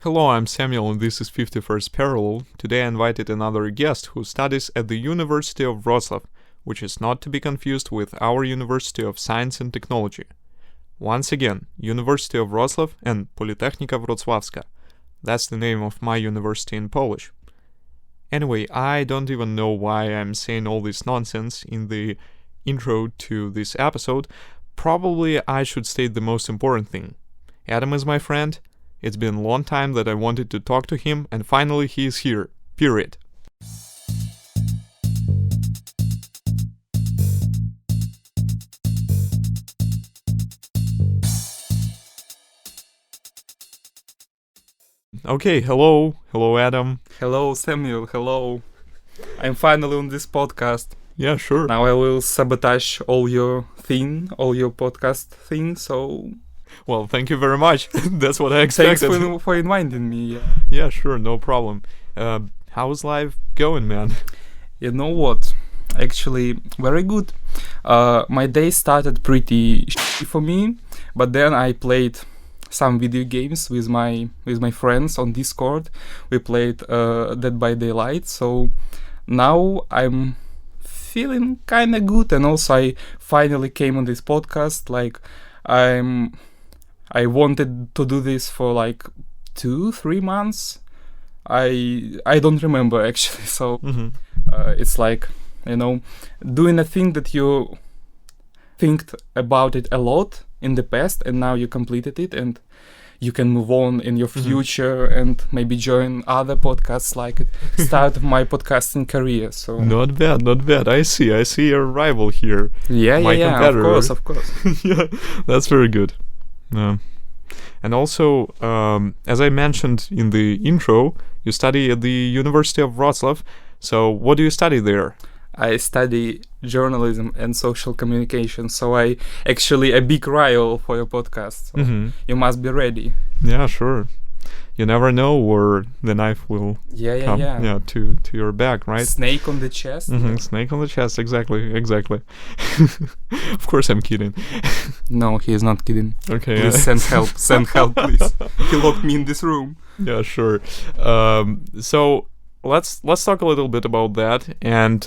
Hello, I'm Samuel and this is 51st Parallel. Today I invited another guest who studies at the University of Wroclaw, which is not to be confused with our University of Science and Technology. Once again, University of Wroclaw and Politechnika Wrocławska. That's the name of my university in Polish. Anyway, I don't even know why I'm saying all this nonsense in the intro to this episode. Probably I should state the most important thing. Adam is my friend. It's been a long time that I wanted to talk to him, and finally he is here. Period. Okay, hello. Hello, Adam. Hello, Samuel. Hello. I'm finally on this podcast. Yeah, sure. Now I will sabotage all your podcast thing, so... Well, thank you very much. That's what I expected. Thanks for inviting me. Yeah, sure, no problem. How's life going, man? You know what? Actually, very good. My day started pretty shitty for me, but then I played some video games with my friends on Discord. We played Dead by Daylight, so now I'm feeling kind of good, and also I finally came on this podcast. Like, I wanted to do this for like 2-3 months. I don't remember actually. So it's like, you know, doing a thing that you think about it a lot in the past, and now you completed it, and you can move on in your future and maybe join other podcasts, like start my podcasting career. So not bad. I see your rival here. Yeah, competitor. Of course. Yeah, that's very good. And also, as I mentioned in the intro, you study at the University of Wroclaw. So what do you study there? I study journalism and social communication, so I actually a big rival for your podcast. So you must be ready. Yeah, sure. You never know where the knife will come. Yeah, to your back, right? Snake on the chest. Snake on the chest, exactly. Of course I'm kidding. No, he is not kidding. Okay. Please send help, please. He locked me in this room. Yeah, sure. So let's talk a little bit about that. And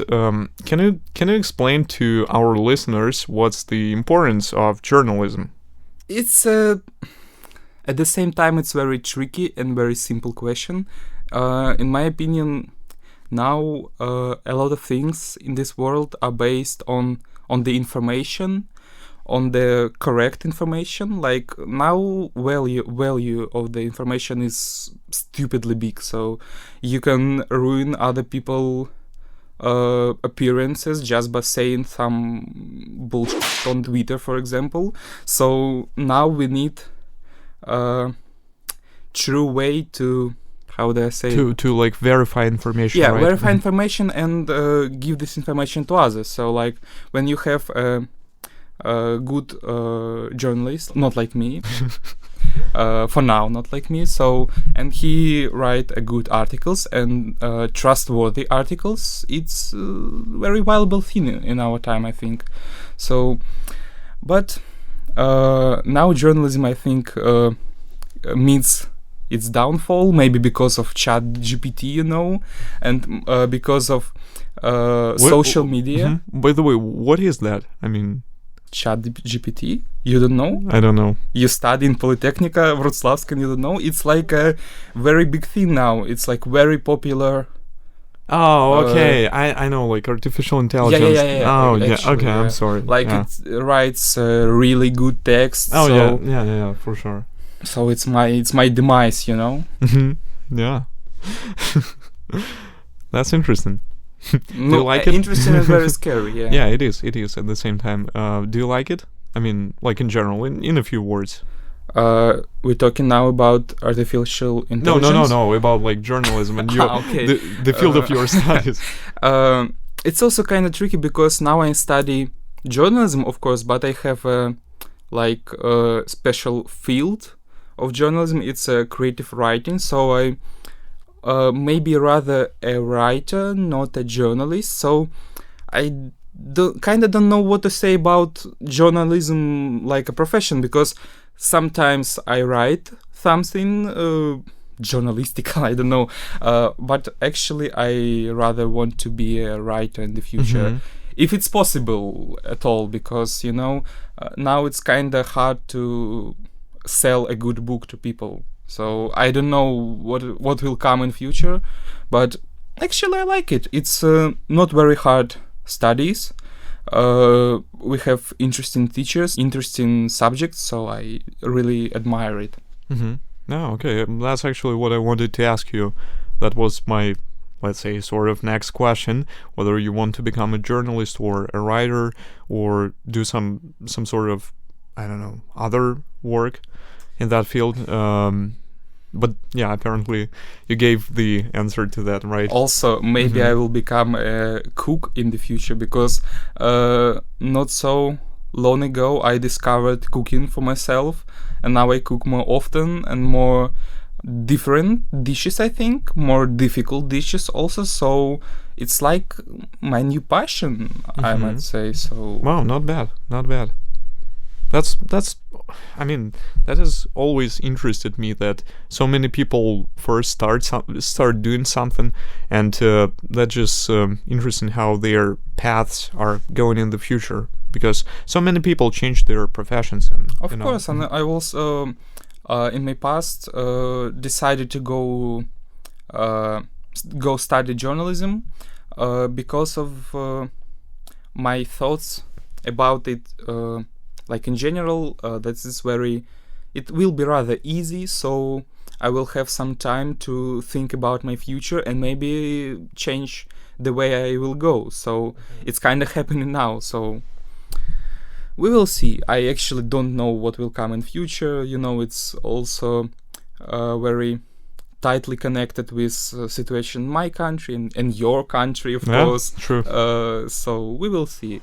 can you explain to our listeners what's the importance of journalism? It's at the same time, it's very tricky and very simple question. In my opinion, now a lot of things in this world are based on the information, on the correct information. Like now, value of the information is stupidly big, so you can ruin other people appearances just by saying some bullshit on Twitter, for example. So now we need true way to, how do I say, to like verify information. Yeah, right? verify information and give this information to others. So like when you have a good journalist, not like me, for now, not like me. So, and he write a good articles and trustworthy articles. It's very valuable thing in our time, I think. So, but now journalism, I think, meets its downfall, maybe because of ChatGPT, you know, and because of social media. By the way, what is that? I mean, ChatGPT? You don't know? I don't know. You study in Politechnika Wrocławska and you don't know? It's like a very big thing now. It's like very popular. Oh, okay. I know, like artificial intelligence. Yeah. Oh, actually, yeah. Okay, I'm sorry. Like it writes really good text. Oh, so, yeah, for sure. So it's my demise, you know. Yeah. That's interesting. Do you like it? Interesting and very scary. Yeah. Yeah, it is at the same time. Do you like it? I mean, like in general, in a few words. We're talking now about artificial intelligence. No, about like journalism and your, okay. the field of your studies. It's also kind of tricky because now I study journalism, of course, but I have a special field of journalism. It's creative writing, so I maybe rather a writer, not a journalist. So I don't know what to say about journalism like a profession, because sometimes I write something journalistical, I don't know, but actually I rather want to be a writer in the future, if it's possible at all, because now it's kind of hard to sell a good book to people. So I don't know what will come in future, but actually I like it. It's not very hard studies. We have interesting teachers, interesting subjects, so I really admire it. No, okay, that's actually what I wanted to ask you. That was my, let's say, sort of next question, whether you want to become a journalist or a writer or do some sort of, I don't know, other work in that field. But yeah, apparently you gave the answer to that, right? Also, maybe I will become a cook in the future, because not so long ago I discovered cooking for myself, and now I cook more often and more different dishes, I think, more difficult dishes also. So it's like my new passion, I might say. So wow, not bad. That's I mean, that has always interested me, that so many people first start doing something, and that's just interesting how their paths are going in the future, because so many people change their professions. And of course, and I also in my past decided to go study journalism because of my thoughts about it. Like in general, it will be rather easy, so I will have some time to think about my future and maybe change the way I will go. So it's kind of happening now, so we will see. I actually don't know what will come in future. It's also very tightly connected with situation in my country and your country, of course. True. So we will see.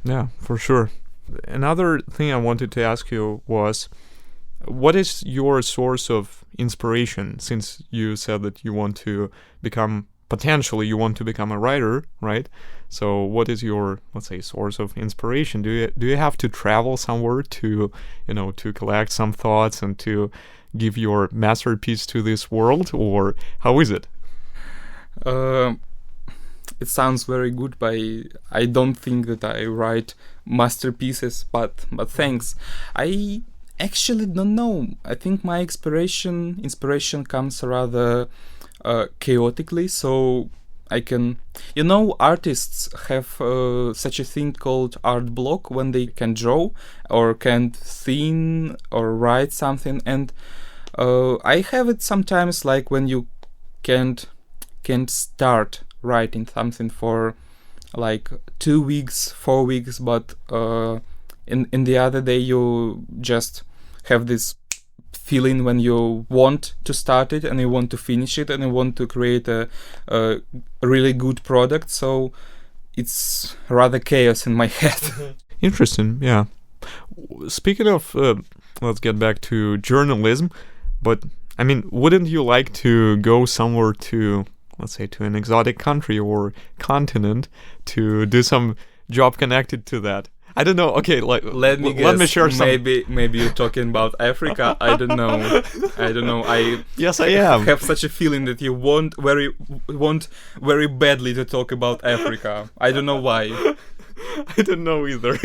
Yeah, for sure. Another thing I wanted to ask you was, what is your source of inspiration? Since you said that you want to become a writer, right? So what is your, let's say, source of inspiration? Do you have to travel somewhere to collect some thoughts and to give your masterpiece to this world, or how is it? It sounds very good, but I don't think that I write masterpieces, but thanks. I actually don't know. I think my inspiration comes rather chaotically, so I can... artists have such a thing called art block, when they can draw or can't think or write something, and I have it sometimes, like when you can't start writing something for like 2 weeks, 4 weeks, but in the other day you just have this feeling when you want to start it and you want to finish it and you want to create a really good product. So it's rather chaos in my head. Interesting, yeah. Speaking of, let's get back to journalism, but I mean, wouldn't you like to go somewhere to, let's say, to an exotic country or continent to do some job connected to that? I don't know. Okay, let me share some. Maybe you're talking about Africa. I don't know. Yes, I am. Have such a feeling that you want very badly to talk about Africa. I don't know why. I don't know either.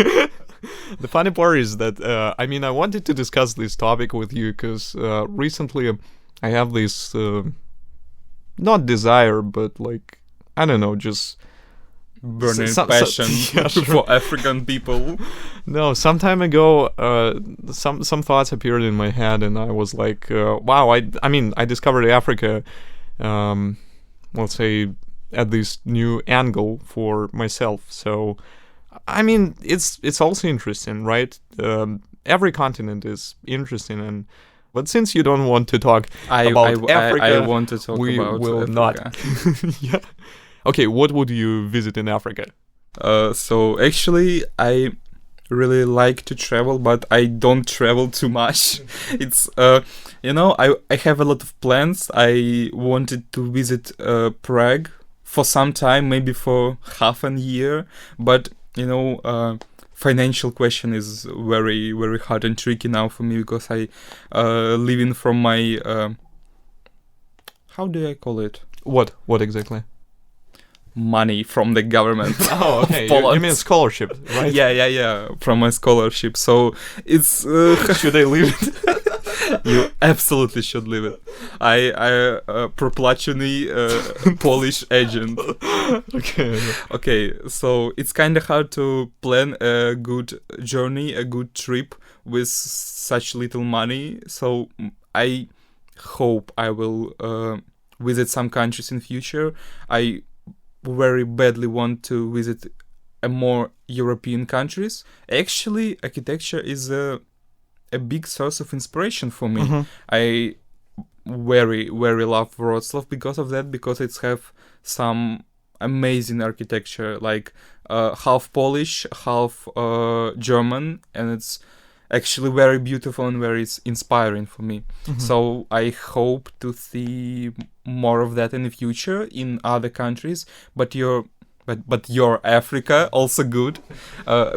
The funny part is that I wanted to discuss this topic with you because recently I have this not desire, but like, I don't know, just burning passion for African people. No, some time ago, some thoughts appeared in my head, and I was like, wow, I discovered Africa, let's say, at this new angle for myself. So, I mean, it's also interesting, right? Every continent is interesting, but since you don't want to talk about Africa, I want to talk we about will Africa. Not. Yeah. Okay, what would you visit in Africa? So actually, I really like to travel, but I don't travel too much. It's I have a lot of plans. I wanted to visit Prague for some time, maybe for half a year, but financial question is very, very hard and tricky now for me, because I living from my how do I call it? What? What exactly? Money from the government. Oh, okay. of Poland. You mean scholarship, right? Yeah. From my scholarship. So it's Should I leave it? you absolutely should leave it. I proplačený Polish agent. Okay. Okay, so it's kind of hard to plan a good journey, a good trip with such little money. So I hope I will visit some countries in future. I very badly want to visit more European countries. Actually, architecture is a big source of inspiration for me. Mhm. I very love Wroclaw because of that, because it's have some amazing architecture, like half Polish, half German, and it's actually very beautiful and very inspiring for me. So I hope to see more of that in the future in other countries, but your Africa also good,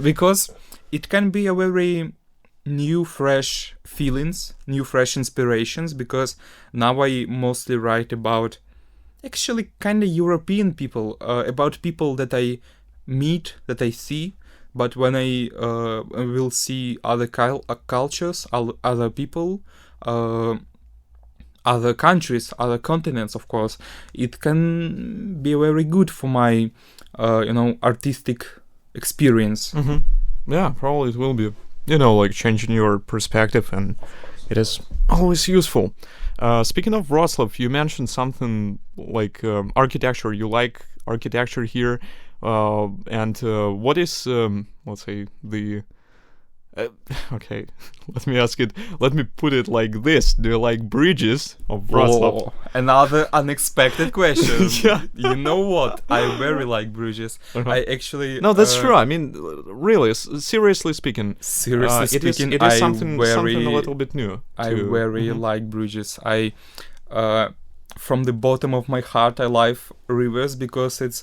because it can be a very new fresh feelings, new fresh inspirations, because now I mostly write about actually kind of European people, about people that I meet, that I see. But when I will see other cultures, other people, other countries, other continents, of course, it can be very good for my, artistic experience. Yeah, probably it will be. Like changing your perspective, and it is always useful. Speaking of Wroclaw, you mentioned something like architecture. You like architecture here, and what is, let's say, the... okay, let me ask it. Let me put it like this: do you like bridges of Wroclaw? Oh, another unexpected question. Yeah. You know what? I very like bridges. I actually... No, that's true. I mean, really, seriously speaking, Seriously speaking, it is something a little bit new. I very like bridges. I, from the bottom of my heart, I love rivers because it's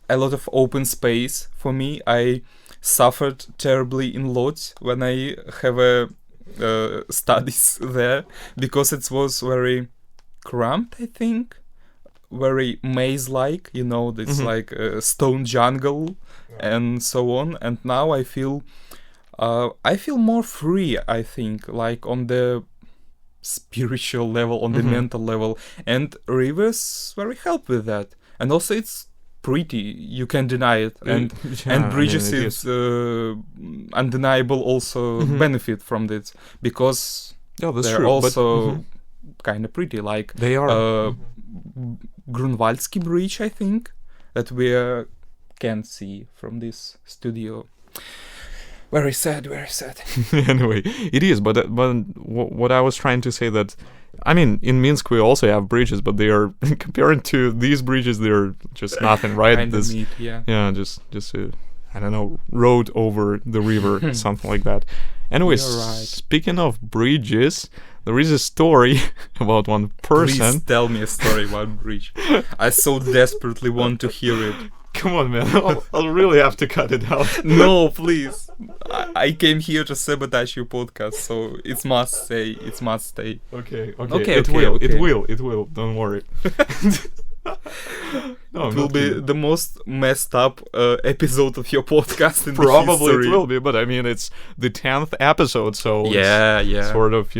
a lot of open space for me. I suffered terribly in Lodz when I have studies there, because it was very cramped, I think, very maze-like, it's like a stone jungle and so on. And now I feel more free, I think, like on the spiritual level, on the mental level, and rivers very help with that. And also it's pretty, you can deny it, and bridges is undeniable also benefit from this, because that's they're true, also kind of pretty, like they are. Grunwaldski Bridge, I think, that we can see from this studio. Very sad. Anyway, it is, but what I was trying to say, that I mean, in Minsk we also have bridges, but they are compared to these bridges, they're just nothing, right? Kind of neat, yeah. Yeah, just I don't know, road over the river, something like that. Anyways, right. Speaking of bridges, there is a story about one person. Please tell me a story about bridge. I so desperately want to hear it. Come on, man. I'll really have to cut it out. No, please. I came here to sabotage your podcast, so it must stay. Okay. Okay, It will. Don't worry. No, it will be the most messed up episode of your podcast in probably the history. It will be, but I mean, it's the 10th episode, so yeah. Sort of,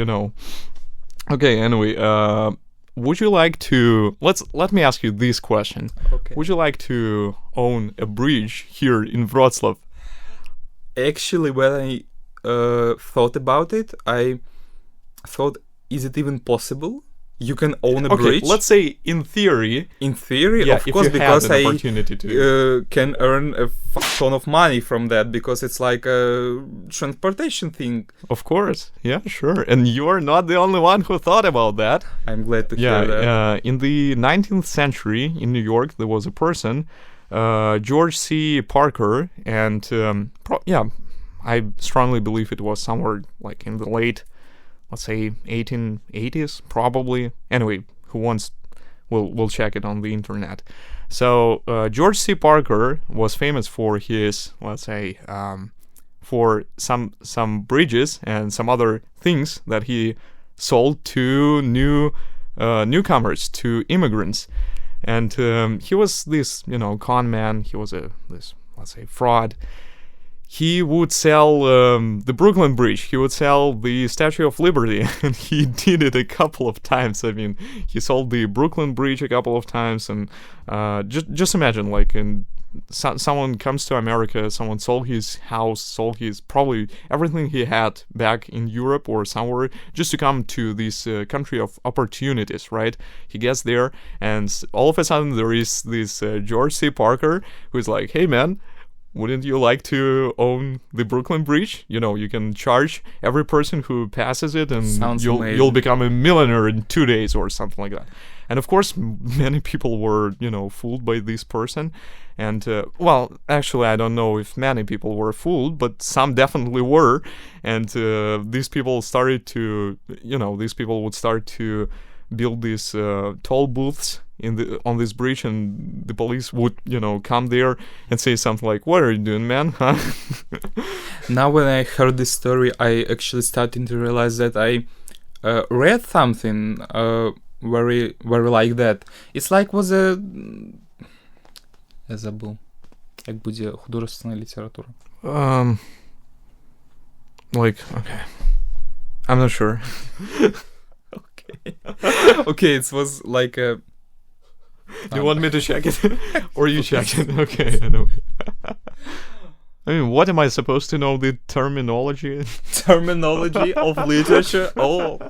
Okay, anyway, would you like to... Let me ask you this question. Okay. Would you like to own a bridge here in Wroclaw? Actually, when I thought about it, I thought, is it even possible? You can own a bridge? Let's say in theory. In theory, yeah, of course, because an opportunity to. Can earn a ton of money from that, because it's like a transportation thing. Of course, yeah, sure. And you're not the only one who thought about that. I'm glad to hear that. In the 19th century in New York, there was a person, George C. Parker, and I strongly believe it was somewhere like in the late, let's say 1880s, probably. Anyway, who wants, we'll check it on the internet. So George C. Parker was famous for his, let's say, for some bridges and some other things that he sold to new newcomers, to immigrants. And he was this, con man. He was this, let's say, fraud. He would sell the Brooklyn Bridge. He would sell the Statue of Liberty, and he did it a couple of times. I mean, he sold the Brooklyn Bridge a couple of times, and just imagine, like, someone comes to America, someone sold his house, sold his probably everything he had back in Europe or somewhere, just to come to this country of opportunities, right? He gets there, and all of a sudden there is this George C. Parker who's like, hey man, wouldn't you like to own the Brooklyn Bridge? You can charge every person who passes it, and you'll become a millionaire in 2 days or something like that. And of course, many people were, fooled by this person. And, well, actually, I don't know if many people were fooled, but some definitely were. And these people started to, these people would start to build these toll booths on this bridge, and the police would, come there and say something like, "What are you doing, man?" Huh? Now, when I heard this story, I actually started to realize that I read something very, very like that. It's like was a... Я забыл. Как будет художественная литература. Like, okay. I'm not sure. Okay, it was like a... Do you want me to check it? Or you check it? Okay, anyway. I mean, what am I supposed to know? The terminology? Terminology of literature? Oh,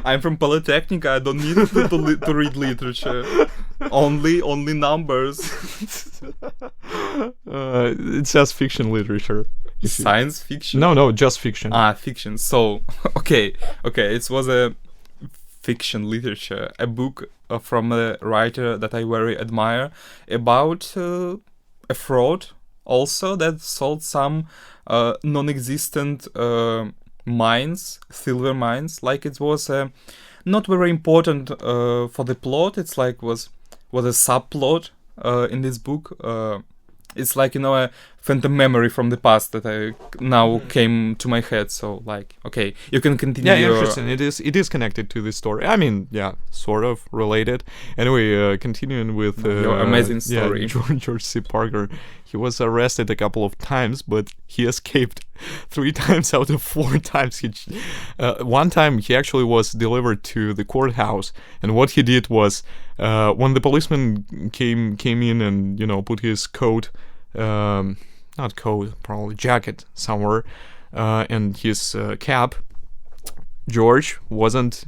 I'm from Polytechnic. I don't need to read literature. Only numbers. It says fiction literature. Science fiction? No, just fiction. Fiction. So, okay. It was a fiction literature, a book from a writer that I very admire about a fraud also that sold some non-existent mines, silver mines. Like it was not very important for the plot. It's like was a subplot in this book. It's like, a phantom memory from the past that I now came to my head. So, like, okay, you can continue. Yeah, interesting. It is connected to this story. I mean, yeah, sort of related. Anyway, continuing with your amazing story. Yeah, George C. Parker. He was arrested a couple of times, but he escaped 3 times out of 4 times. One time he actually was delivered to the courthouse, and what he did was, when the policeman came in and put his coat, not coat, probably jacket somewhere, and his cap, George wasn't,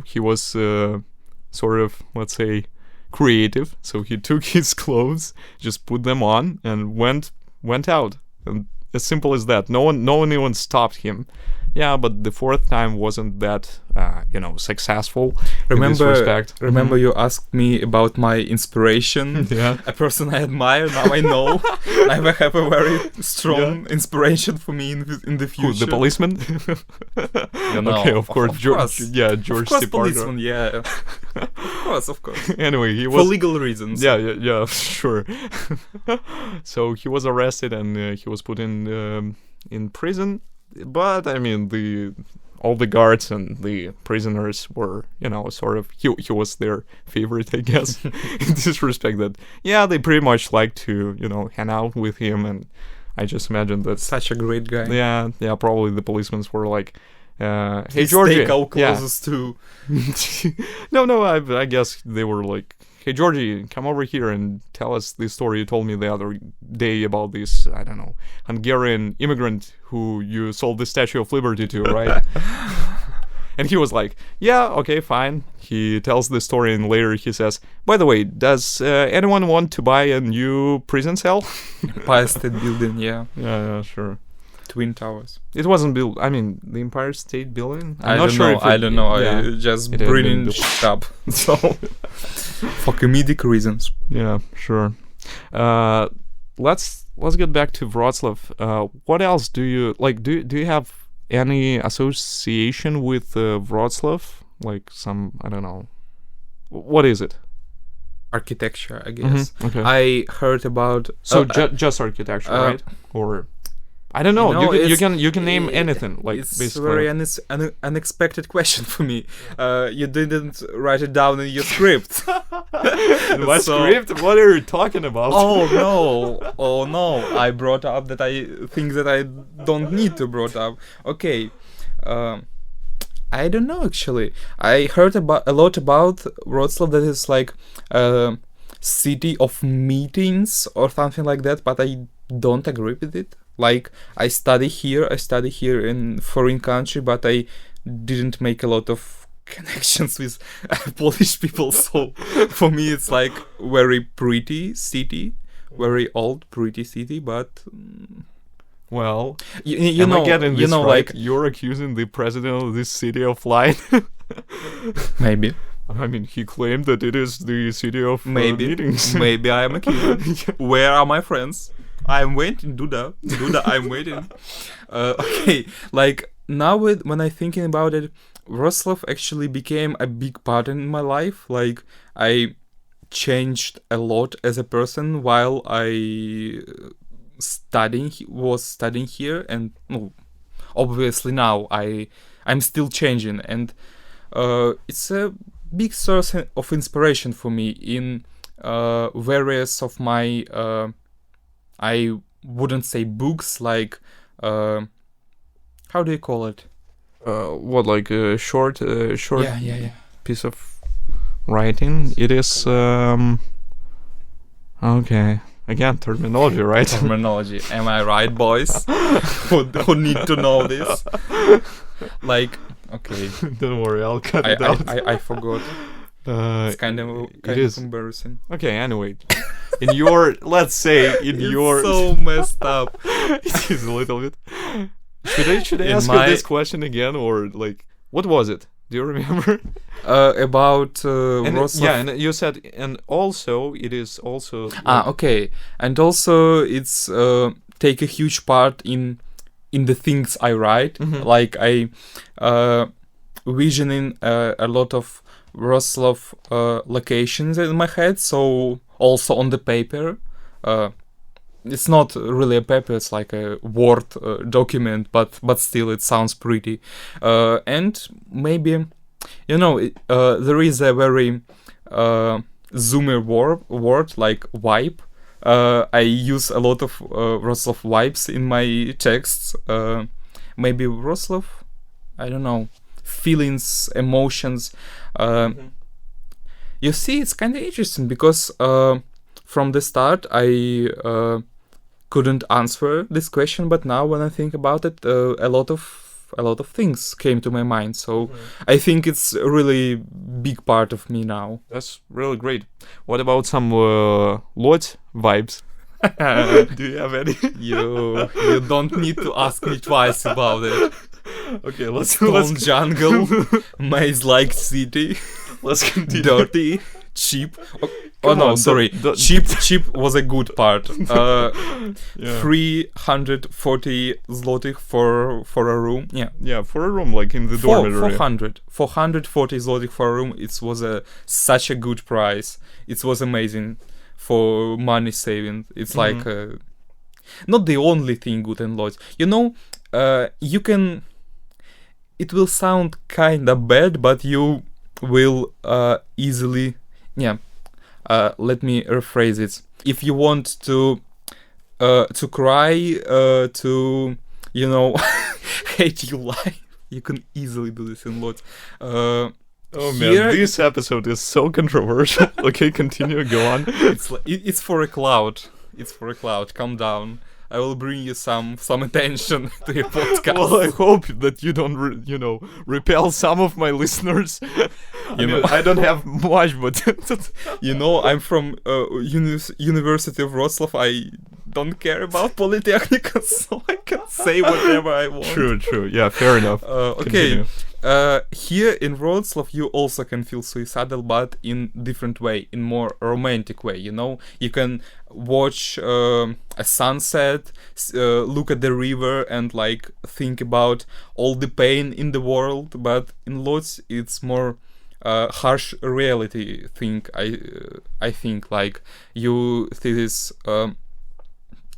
he was sort of, let's say, creative, so he took his clothes, just put them on, and went out. And as simple as that. No one even stopped him. Yeah, but the 4th time wasn't that successful. Remember, in this respect. You asked me about my inspiration. Yeah. A person I admire. Now I know. I have a very strong inspiration for me in the future. Who, the policeman? Okay, of course. George. Yeah, George C. Parker. Policeman. Yeah. Of course. Anyway, he was for legal reasons. Yeah, sure. So he was arrested and he was put in prison. But I mean, all the guards and the prisoners were, sort of, he was their favorite, I guess, in this respect. That they pretty much liked to, hang out with him, and I just imagine that such a great guy. Yeah, probably the policemen were like, "Hey, Georgie, take our clothes too." No, I guess they were like, "Hey, Georgie, come over here and tell us the story you told me the other day about this, I don't know, Hungarian immigrant who you sold the Statue of Liberty to, right?" And he was like, "Yeah, okay, fine." He tells the story, and later he says, "By the way, does anyone want to buy a new prison cell?" Empire State Building, yeah. Yeah, sure. Twin Towers. It wasn't built. I mean, the Empire State Building. I don't know. Yeah, I just bringing shit up. So for comedic reasons. Yeah, sure. Let's get back to Wroclaw. What else do you like? Do you have any association with Wroclaw? Like some, I don't know. What is it? Architecture, I guess. Mm-hmm. Okay. I heard about. So just architecture, right? Or I don't know. You know, You can name anything. Like it's basically. very unexpected question for me. You didn't write it down in your script. My script? What are you talking about? Oh no! I brought up that I think that I don't need to brought up. Okay, I don't know actually. I heard a lot about Wroclaw, that is like a city of meetings or something like that, but I don't agree with it. Like I study here in foreign country, but I didn't make a lot of connections with Polish people. So for me, it's like very pretty city, very old pretty city. But Well, you am know, I getting this you know, right? like You're accusing the president of this city of lying. maybe, I mean, he claimed that it is the city of meetings. maybe I am accused. Where are my friends? I'm waiting, Duda, I'm waiting. Okay, like now when I'm thinking about it, Wroclaw actually became a big part in my life. Like I changed a lot as a person while I was studying here, and obviously now I'm still changing, and it's a big source of inspiration for me in various of my I wouldn't say books, like how do you call it? What, like a short Yeah. piece of writing? It is okay. Again, terminology, right? Terminology. Am I right, boys? who need to know this? Like, okay. Don't worry, I'll cut it out. I forgot. It's kind of embarrassing. Okay, anyway. Let's say it's so messed up. It is a little bit. Should I ask you this question again, or like, what was it? Do you remember? About Wroclaw. Yeah, and you said, and also it is also. Okay, and also it's take a huge part in the things I write. Mm-hmm. Like I visioning a lot of Wroclaw locations in my head, so also on the paper. It's not really a paper, it's like a Word document, but still it sounds pretty. And maybe, there is a very zoomer word like vibe. I use a lot of Wroclaw vibes in my texts. Maybe Wroclaw, I don't know, feelings, emotions. You see, it's kind of interesting because from the start I couldn't answer this question, but now when I think about it, a lot of things came to my mind. So I think it's a really big part of me now. That's really great. What about some Lodz vibes? Do you have any? You don't need to ask me twice about it. Okay, let's jungle, maze-like city. Let's continue. Dirty, cheap. Cheap was a good part. 340 zlotych for a room. Yeah, for a room, like in the dormitory. 440 zlotych for a room. It was such a good price. It was amazing for money saving. It's like not the only thing good in Lodz. You can. It will sound kinda bad, but you will easily. Let me rephrase it. If you want to cry, to hate your life, you can easily do this in Lodz. Oh man, this episode is so controversial. Okay, continue. Go on. It's for a cloud. Calm down. I will bring you some attention to your podcast. Well, I hope that you don't, repel some of my listeners. I don't have much, but I'm from University of Wroclaw. I don't care about Polytechnica, so I can say whatever I want. True. Yeah, fair enough. Okay. Here in Wroclaw, you also can feel suicidal, but in different way, in more romantic way. You can watch a sunset, look at the river, and like think about all the pain in the world. But in Lodz, it's more harsh reality thing. I think like you see this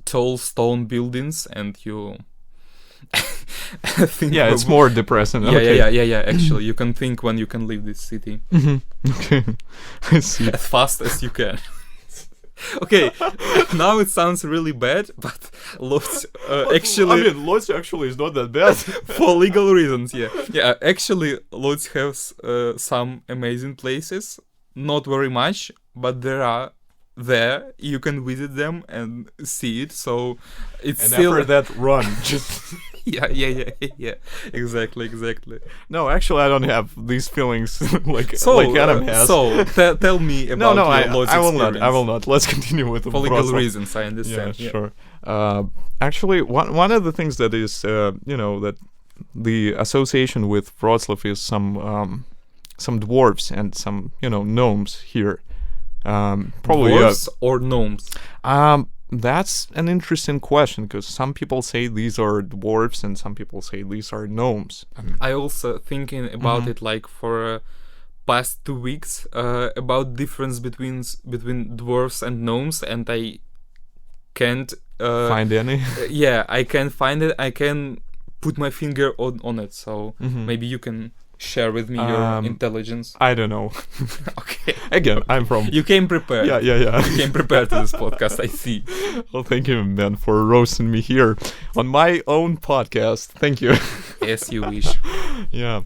tall stone buildings, and you think Yeah, it's more depressing. Yeah, Okay. yeah. Actually, you can think when you can leave this city Okay, I see. as fast as you can. Okay, now it sounds really bad, but Lodz actually, Lodz actually is not that bad. for legal reasons, yeah. Actually, Lodz has some amazing places. Not very much, but there are. There you can visit them and see it. So it's And still after that, run. Just yeah. Exactly. no. Actually, I don't have these feelings like So Adam has. tell me about no, your Lodz I will experience. not. I will not. Let's continue with the For legal Wroclaw. reasons, I Yeah, understand. sure. Actually, one of the things that is, that the association with Wroclaw is some dwarves and some, gnomes here. Probably. Dwarves or gnomes? That's an interesting question because some people say these are dwarves and some people say these are gnomes. I also thinking about it like for past 2 weeks about difference between dwarves and gnomes, and I can't Find any? yeah, I can't find it. I can put my finger on it. So maybe you can share with me your intelligence. I don't know. Okay. Again, I'm from. You came prepared. Yeah. You came prepared to this podcast, I see. Well, thank you, man, for roasting me here on my own podcast. Thank you. As you wish. Yeah.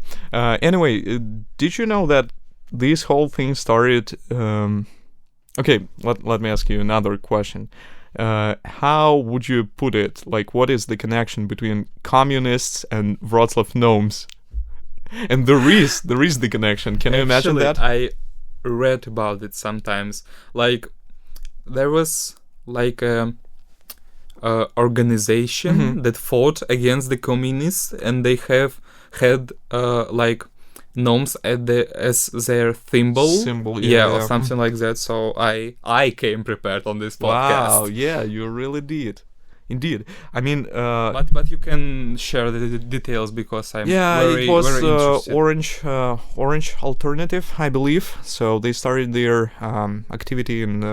Anyway, did you know that this whole thing started? Okay, let me ask you another question. How would you put it? Like, what is the connection between communists and Wroclaw gnomes? And there is the connection. Can you imagine Actually, that? I read about it sometimes. Like, there was like a organization that fought against the communists, and they have had like gnomes as their symbol, yeah. or something like that. So I came prepared on this podcast. Wow, yeah, you really did. Indeed. I mean, but you can share the details because I'm very, it was very interested. Orange Alternative, I believe. So they started their activity in,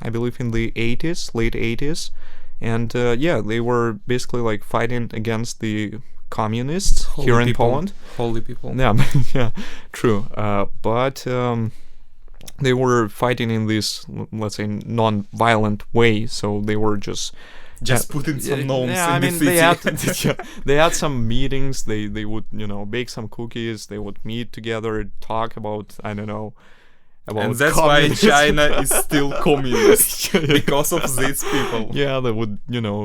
I believe, in the 80s, late 80s, and they were basically like fighting against the communists here in Poland. Holy people. Yeah, yeah, true. But they were fighting in this, let's say, non-violent way. So they were just putting some gnomes in the city. They had some meetings. They would bake some cookies. They would meet together, talk about, I don't know, about and that's communism. why China is still communist because of these people. Yeah, they would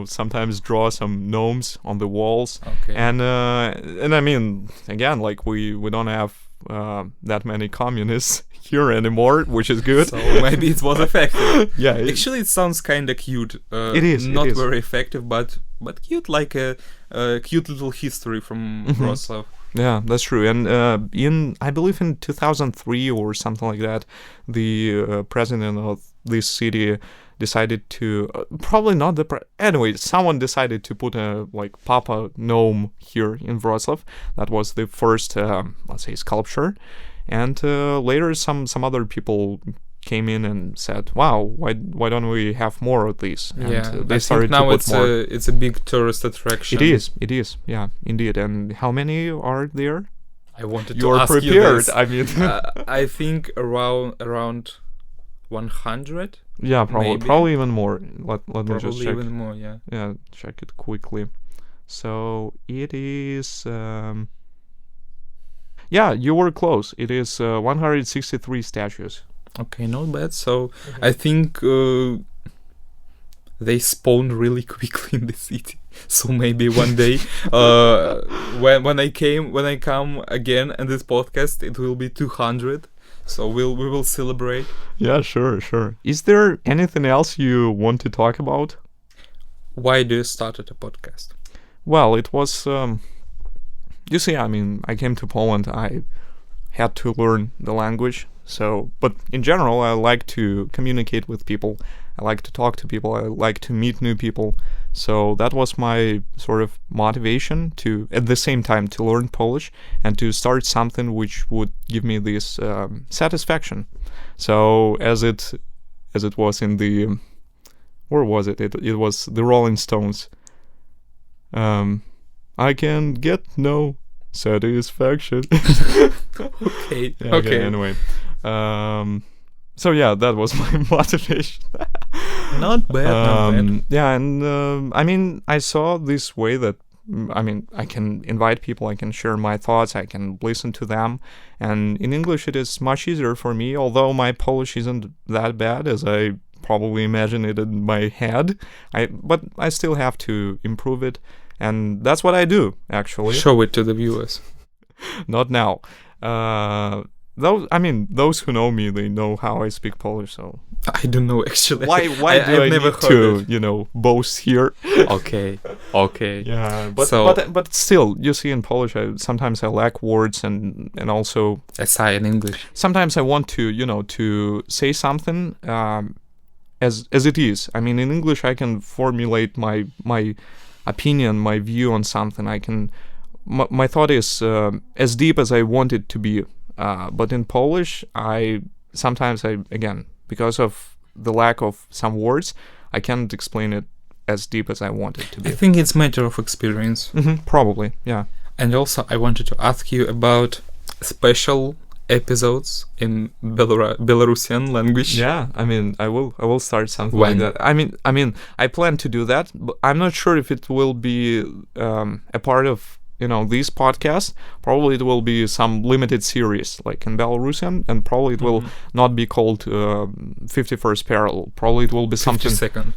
sometimes draw some gnomes on the walls. Okay. And I mean, again, like we don't have that many communists here anymore, which is good. So maybe it was effective. Yeah, actually, it sounds kind of cute. It is not it is. very effective, but cute, like a cute little history from Wroclaw. Yeah, that's true. And I believe in 2003 or something like that, the president of this city decided to probably not anyway, someone decided to put a Papa Gnome here in Wroclaw. That was the first let's say sculpture, and later some other people came in and said, "Wow, why don't we have more of these?" And they started now to put more. It's a big tourist attraction. It is, yeah, indeed. And how many are there? I wanted You're to ask prepared. you this. I mean, I think around 100. Yeah, probably even more. Let me just check. Probably even more, yeah. Yeah, check it quickly. So it is. Yeah, you were close. It is 163 statues. Okay, not bad. So I think they spawned really quickly in the city. So maybe one day, when I come again in this podcast, it will be 200. So we will celebrate. Yeah, sure. Is there anything else you want to talk about? Why do you start a podcast? Well, it was. You see, I mean, I came to Poland. I had to learn the language. So, but in general, I like to communicate with people. I like to talk to people. I like to meet new people. So that was my sort of motivation to, at the same time, to learn Polish and to start something which would give me this satisfaction. So as it was in the or was it? It was the Rolling Stones. I can get no satisfaction. Okay. Yeah, Okay. Anyway, so yeah, that was my motivation. Not bad. Not bad. Yeah, and I mean, I saw this way that I can invite people, I can share my thoughts, I can listen to them, and in English it is much easier for me. Although my Polish isn't that bad as I probably imagine it in my head, but I still have to improve it, and that's what I do actually. Show it to the viewers. Not now. Those who know me, they know how I speak Polish, so I don't know actually. why do I never need heard to, boast here? Okay. Yeah, but So- but still, you see, in Polish, sometimes I lack words, and also SI in English. sometimes I want to, to say something as it is. I mean, in English, I can formulate my opinion, my view on something. My thought is as deep as I want it to be. But in Polish, sometimes again, because of the lack of some words, I can't explain it as deep as I want it to I be. think it's matter of experience. Probably, yeah. And also, I wanted to ask you about special episodes in Belarusian language. Yeah, I will start something When? like that. I plan to do that, but I'm not sure if it will be a part of this podcast. Probably it will be some limited series like in Belarusian, and probably it will not be called 51st Parallel. Probably it will be 50 something. second.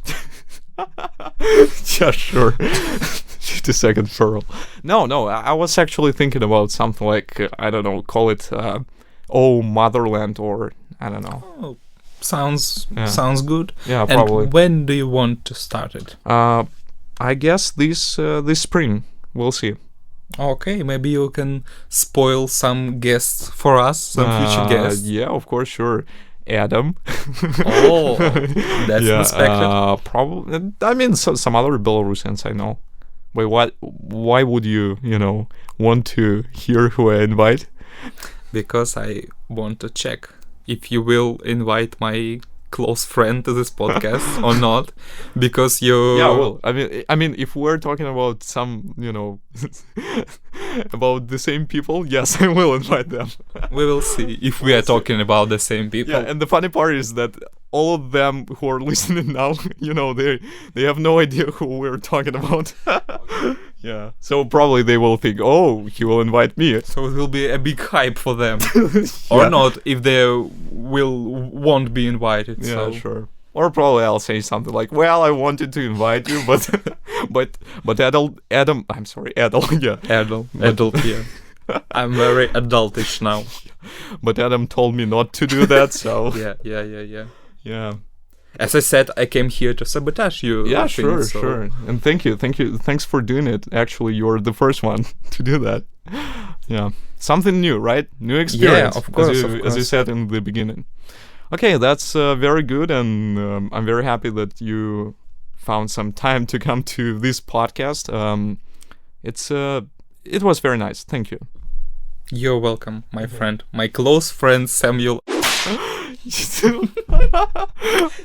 Yeah, sure. 50-second furl. No, I was actually thinking about something like, I don't know, call it Oh Motherland, or I don't know. Oh, sounds good. Yeah, And probably. when do you want to start it? I guess this spring. We'll see. Okay, maybe you can spoil some guests for us, some future guests. Yeah, of course, sure. Adam. Oh, that's unexpected. Probably. Some other Belarusians I know. Wait, why would you, want to hear who I invite? Because I want to check if you will invite my close friend to this podcast or not, because you. Yeah, well, if we're talking about some, about the same people, yes, I will invite them. We will see if we are talking about the same people. Yeah, and the funny part is that all of them who are listening now, they have no idea who we're talking about. Yeah, so probably they will think, oh, he will invite me. So it will be a big hype for them, or not if they won't be invited. Yeah, so. sure. Or probably I'll say something like, well, I wanted to invite you, but Adult, yeah. Adult, yeah. I'm very adultish now. But Adam told me not to do that, so Yeah. yeah. As I said, I came here to sabotage you. Yeah, I think, sure, so. sure. And thank you. Thanks for doing it. Actually, you're the first one to do that. Yeah. Something new, right? New experience. Yeah, of course, As you said in the beginning. Okay, that's very good, and I'm very happy that you found some time to come to this podcast. It was very nice. Thank you. You're welcome, my friend. My close friend Samuel.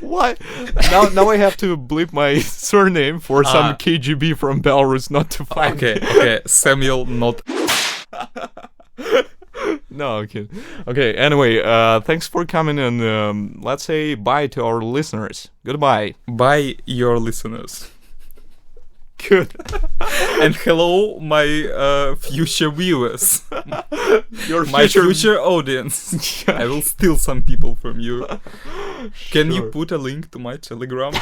What? Now I have to bleep my surname for some KGB from Belarus not to find. Okay, Samuel, not. No, okay. Okay, anyway, thanks for coming, and let's say bye to our listeners. Goodbye. Bye, your listeners. Good. And hello, my future viewers. My future- future audience. Yeah. I will steal some people from you. Can you Sure. put a link to my Telegram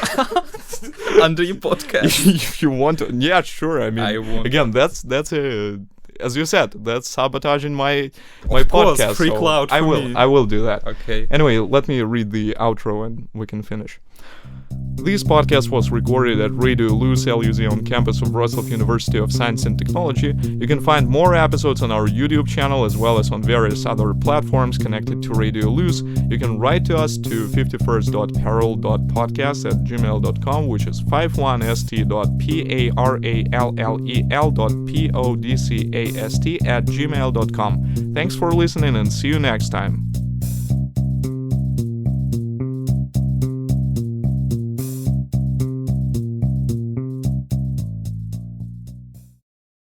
under your podcast? If you want to, yeah, sure. I won't. Again, that's a, as you said, that's sabotaging my Of course, podcast. free so cloud for me. I will do that. Okay. Anyway, let me read the outro and we can finish. This podcast was recorded at Radio Luz LUZ on campus of Wroclaw University of Science and Technology. You can find more episodes on our YouTube channel as well as on various other platforms connected to Radio Luz. You can write to us to 51st.parallel.podcast@gmail.com, which is 51st.parallel.podcast@gmail.com. Thanks for listening and see you next time.